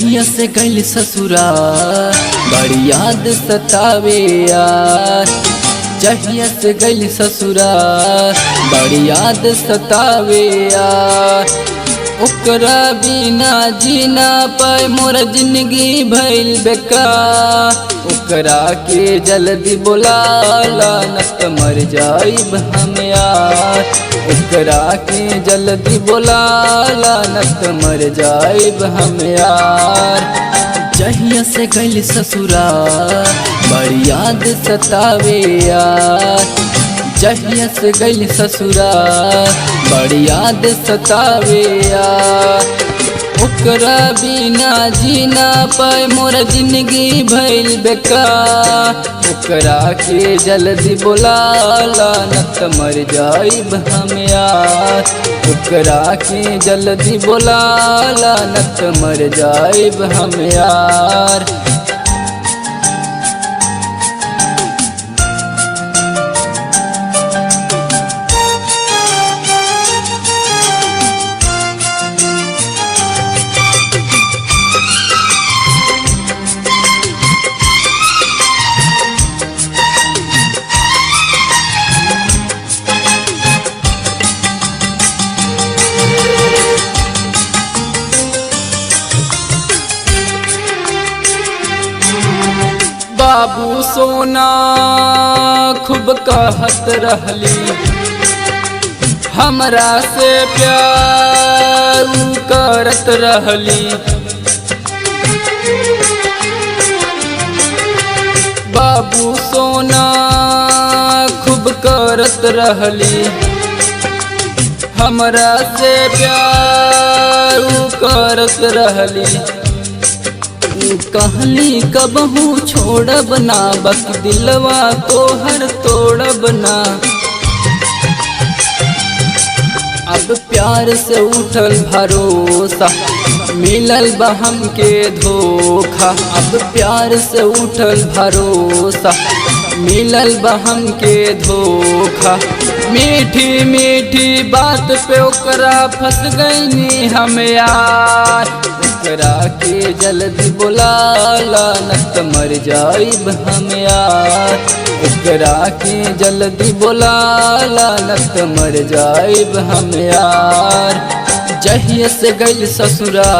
जहिया से गइल ससुरा बड़ी याद सतावे यार। जहिया से गइल ससुरा बड़ी याद सतावे यार। ओकरा बिना जीना पाए मोर जिंदगी भइल बेकार। ओकरा के जल्दी बुलाला न त मर जाइब हम यार। ओकरा के जल्दी बुलाला न त मर जाइब हम यार। जहिया से गइल ससुरा बड़ी याद सतावे यार। जहिया से गइल ससुरा बड़ी याद सतावे यार। ओकरा बिना जीना पाए मोर जिंदगी भइल बेकार। ओकरा के जल्दी बुलाला न त मर जाइब हम यार। ओकरा के जल्दी बुलाला न त मर जाइब हम यार। बाबू सोना खूब कहत रहली हमरा से प्यार करत रहली। बाबू सोना खूब करत रहली हमरा से प्यार करत रहली। कहली कबहू छोड़ब ना बस दिलवा तोहर तोड़ब ना। अब प्यार से उठल भरोसा मिलल बा हमके धोखा। अब प्यार से उठल भरोसा मिलल बा हमके धोखा। मीठी मीठी बात पे ओकरा फंस गईनी हम यार। ओकरा के जल्दी बुलाला न त मर जाइब हम यार। ओकरा के जल्दी बुलाला न त मर जाइब हम यार। जहिया से गइल ससुरा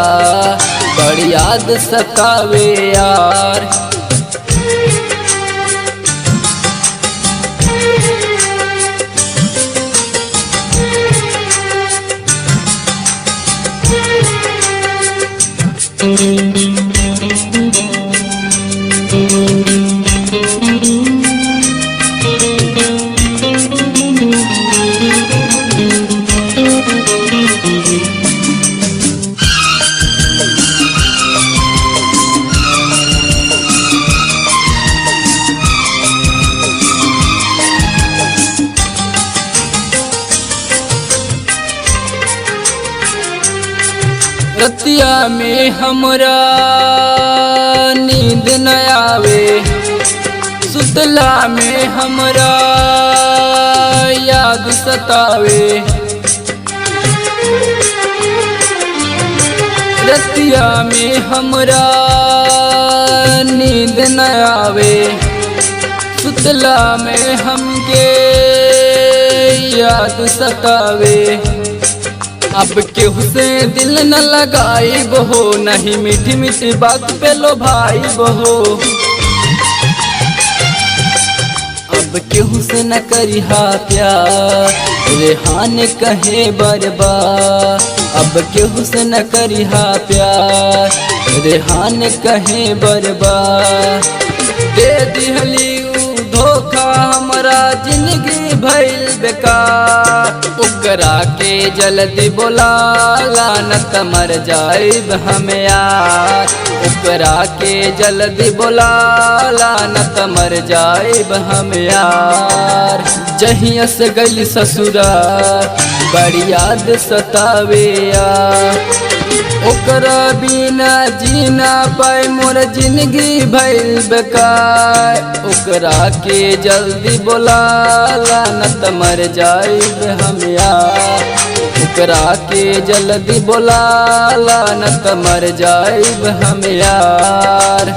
बड़ी याद सतावे यार। रतिया में हमरा नींद न आवे। सुतला में हमरा याद सतावे। रतिया में हमरा नींद न आवे। सुतला में हमके याद सतावे। अब केहू से दिल न लगाइब हो नहीं मीठी मीठी बात पे लो भाई बहो। अब केहू से न करिहा प्यार रेहान कहे बर्बाद। अब केहू से न करिहा प्यार रेहान कहे बर्बाद। दे दिहली धोखा हमरा जिंदगी भइल बेकार। ओकरा के जल्दी बुलाला न त मर जाइब हम यार। ओकरा के जल्दी बुलाला न त मर जाइब हम यार। जहिया से गइल ससुरा बड़ी याद सतावे यार। ओकरा बिना जीना पाए मोर जिंदगी भइल बेकार। ओकरा के जल्दी बुलाला न त मर जाइब हम यार। ओकरा के जल्दी बोलाला न त मर जाइब हम यार।